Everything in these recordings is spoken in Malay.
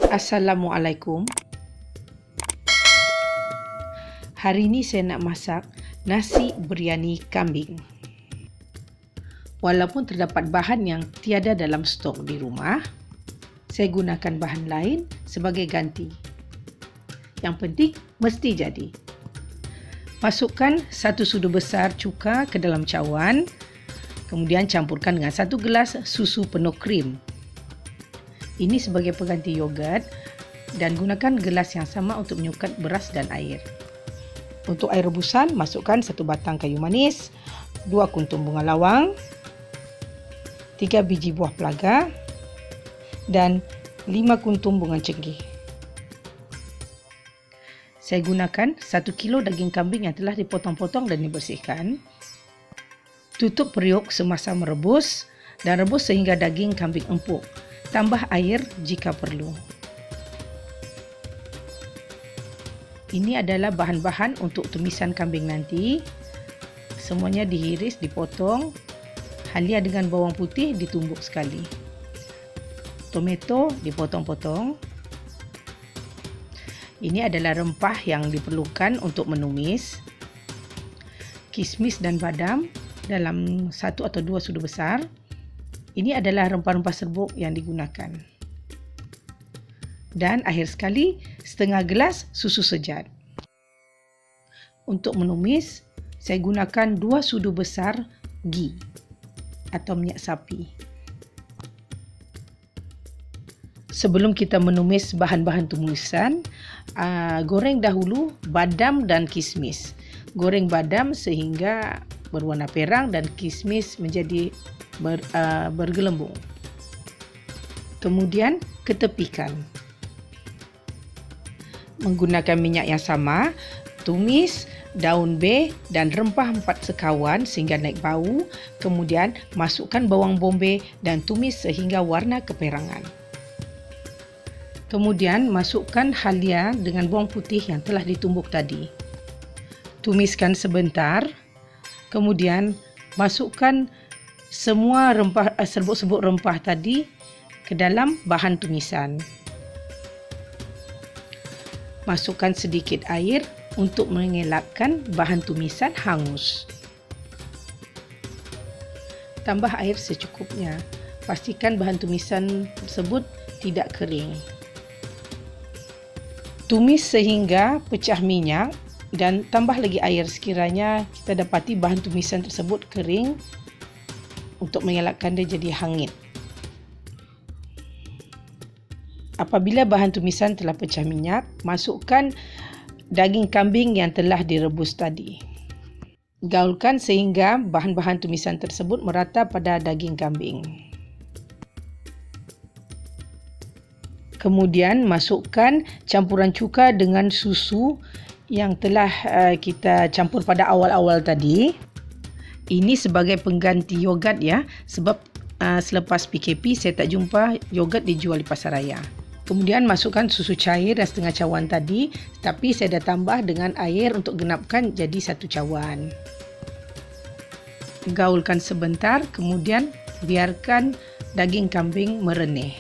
Assalamualaikum. Hari ini saya nak masak nasi biryani kambing. Walaupun terdapat bahan yang tiada dalam stok di rumah, saya gunakan bahan lain sebagai ganti. Yang penting mesti jadi. Masukkan 1 sudu besar cuka ke dalam cawan, kemudian campurkan dengan 1 gelas susu penuh krim. Ini sebagai pengganti yogurt dan gunakan gelas yang sama untuk menyukat beras dan air. Untuk air rebusan, masukkan 1 batang kayu manis, 2 kuntum bunga lawang, 3 biji buah pelaga dan 5 kuntum bunga cengkeh. Saya gunakan 1 kilo daging kambing yang telah dipotong-potong dan dibersihkan. Tutup periuk semasa merebus dan rebus sehingga daging kambing empuk. Tambah air jika perlu. Ini adalah bahan-bahan untuk tumisan kambing nanti. Semuanya dihiris, dipotong. Halia dengan bawang putih ditumbuk sekali. Tomato dipotong-potong. Ini adalah rempah yang diperlukan untuk menumis. Kismis dan badam dalam 1 atau 2 sudu besar. Ini adalah rempah-rempah serbuk yang digunakan. Dan akhir sekali, setengah gelas susu sejat. Untuk menumis, saya gunakan 2 sudu besar ghee atau minyak sapi. Sebelum kita menumis bahan-bahan tumisan, goreng dahulu badam dan kismis. Goreng badam sehingga berwarna perang dan kismis menjadi bergelembung. Kemudian ketepikan. Menggunakan minyak yang sama, tumis daun bay dan rempah 4 sekawan sehingga naik bau. Kemudian masukkan bawang bombay dan tumis sehingga warna keperangan. Kemudian masukkan halia dengan bawang putih yang telah ditumbuk tadi. Tumiskan sebentar. Kemudian masukkan semua rempah serbuk-serbuk rempah tadi ke dalam bahan tumisan. Masukkan sedikit air untuk mengelakkan bahan tumisan hangus. Tambah air secukupnya. Pastikan bahan tumisan tersebut tidak kering. Tumis sehingga pecah minyak dan tambah lagi air sekiranya kita dapati bahan tumisan tersebut kering untuk mengelakkan dia jadi hangit. Apabila bahan tumisan telah pecah minyak, masukkan daging kambing yang telah direbus tadi. Gaulkan sehingga bahan-bahan tumisan tersebut merata pada daging kambing. Kemudian masukkan campuran cuka dengan susu yang telah kita campur pada awal-awal tadi. Ini sebagai pengganti yogurt ya, sebab selepas PKP saya tak jumpa yogurt dijual di pasaraya. Kemudian masukkan susu cair dan setengah cawan tadi, tapi saya dah tambah dengan air untuk genapkan jadi 1 cawan. Gaulkan sebentar, kemudian biarkan daging kambing merenih.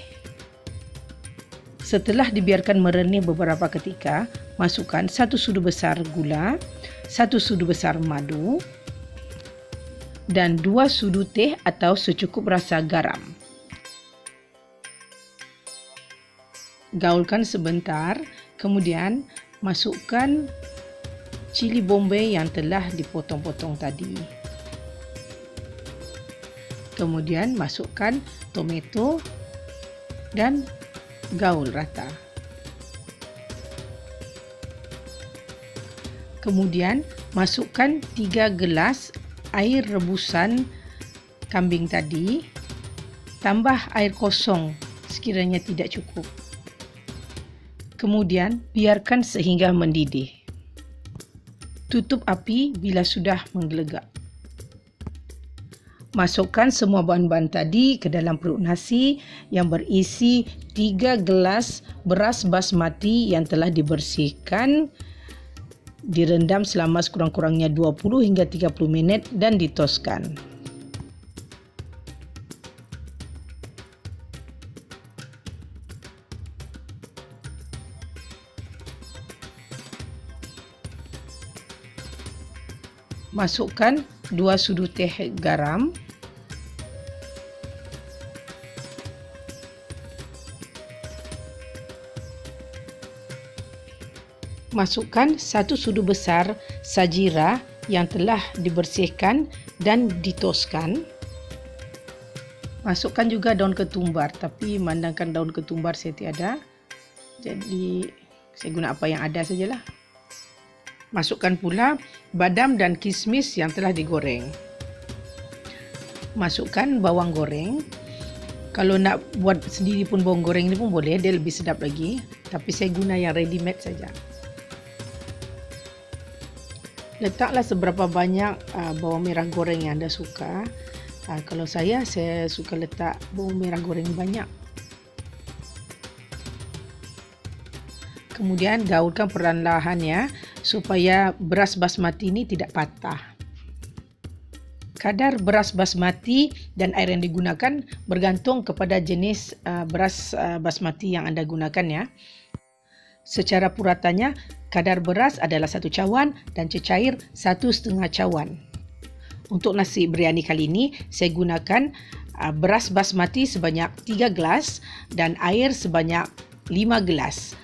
Setelah dibiarkan merenih beberapa ketika, masukkan 1 sudu besar gula, 1 sudu besar madu, dan 2 sudu teh atau secukup rasa garam. Gaulkan sebentar, kemudian masukkan cili bombay yang telah dipotong-potong tadi. Kemudian masukkan tomato dan gaul rata. Kemudian masukkan 3 gelas air rebusan kambing tadi, tambah air kosong sekiranya tidak cukup. Kemudian biarkan sehingga mendidih. Tutup api bila sudah menggelegak. Masukkan semua bahan-bahan tadi ke dalam perut nasi yang berisi 3 gelas beras basmati yang telah dibersihkan, direndam selama sekurang-kurangnya 20 hingga 30 minit dan ditoskan. Masukkan 2 sudu teh garam. Masukkan 1 sudu besar sajira yang telah dibersihkan dan ditoskan. Masukkan juga daun ketumbar, tapi memandangkan daun ketumbar saya tiada, jadi saya guna apa yang ada sajalah. Masukkan pula badam dan kismis yang telah digoreng. Masukkan bawang goreng. Kalau nak buat sendiri pun bawang goreng ni pun boleh, dia lebih sedap lagi. Tapi saya guna yang ready made saja. Letaklah seberapa banyak bawang merah goreng yang anda suka. Kalau saya suka letak bawang merah goreng banyak. Kemudian gaulkan perlahan-lahan ya, supaya beras basmati ini tidak patah. Kadar beras basmati dan air yang digunakan bergantung kepada jenis beras basmati yang anda gunakan ya. Secara puratannya, kadar beras adalah 1 cawan dan cecair 1,5 cawan. Untuk nasi biryani kali ini, saya gunakan beras basmati sebanyak 3 gelas dan air sebanyak 5 gelas.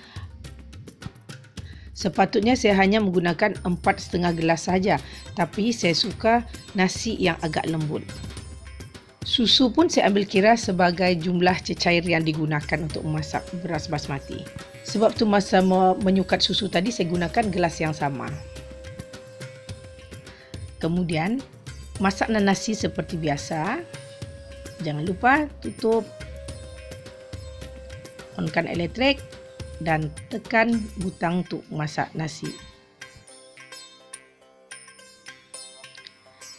Sepatutnya saya hanya menggunakan 4,5 gelas saja, tapi saya suka nasi yang agak lembut. Susu pun saya ambil kira sebagai jumlah cecair yang digunakan untuk memasak beras basmati. Sebab tu masa menyukat susu tadi saya gunakan gelas yang sama. Kemudian masaklah nasi seperti biasa. Jangan lupa tutup, onkan elektrik dan tekan butang untuk masak nasi.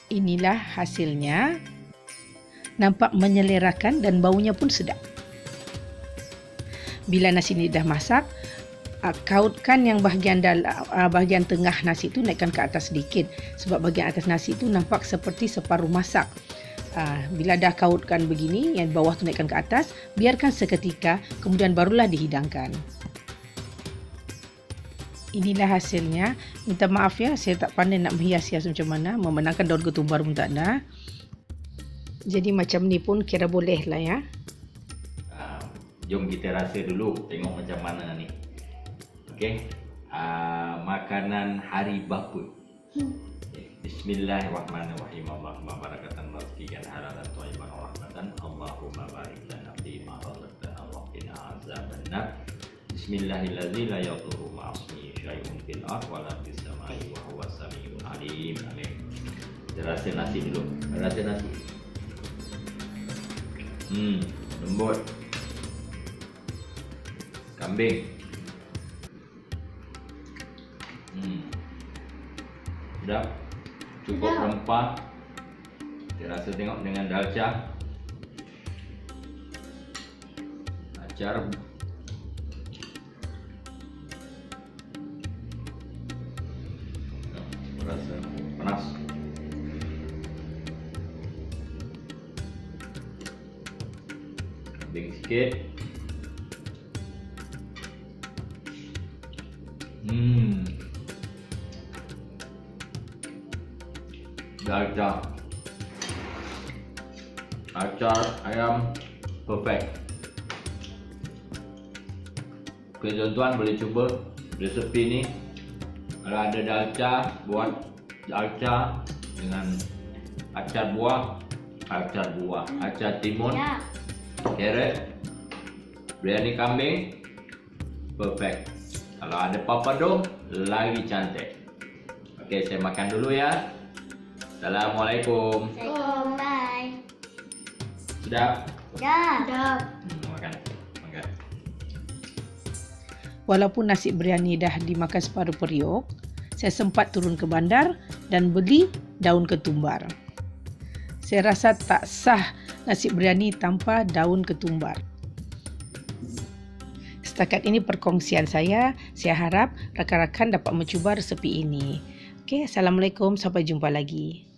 Inilah hasilnya. Nampak menyelerakan dan baunya pun sedap. Bila nasi ini dah masak, kautkan yang bahagian tengah nasi itu naikkan ke atas sedikit. Sebab bahagian atas nasi itu nampak seperti separuh masak. Bila dah kautkan begini, yang bawah tu naikkan ke atas, biarkan seketika, kemudian barulah dihidangkan. Inilah hasilnya. Minta maaf ya, saya tak pandai nak menghias-hias macam mana. Memenangkan daun ketumbar pun tak ada. Jadi macam ni pun kira boleh lah ya. Jom kita rasa dulu, tengok macam mana ni. Okey. Makanan hari bapa. Bismillahirrahmanirrahim. Allahumma barakatan rizqan halalan thayyiban wa rahmatan. Allahumma barik lana fi ma razaqtana wa qina azabannar. Bismillahirrahmanirrahim. La yadurru ma'asmi syai'un fil ardh wa la fis samai wa huwas samiul alim. Amin. Kita rasa nasi dulu. Rasa nasi. Lembut. Kambing. Sedap. Cukup rempah. Kita rasa tengok dengan dalca. Acar. Rasa panas. Kambing sikit. Dalca, acar ayam perfect. Oke, tuan-tuan boleh cuba resepi ni. Kalau ada dalca, buat dalca dengan acar buah, acar timun, carrot, biryani kambing, perfect. Kalau ada papadum, lagi cantik. Oke, saya makan dulu ya. Assalamualaikum. Bye. Sudah? Dah. Makan. Walaupun nasi biryani dah dimakan separuh periuk, saya sempat turun ke bandar dan beli daun ketumbar. Saya rasa tak sah nasi biryani tanpa daun ketumbar. Setakat ini perkongsian saya. Saya harap rakan-rakan dapat mencuba resepi ini. Okey, Assalamualaikum. Sampai jumpa lagi.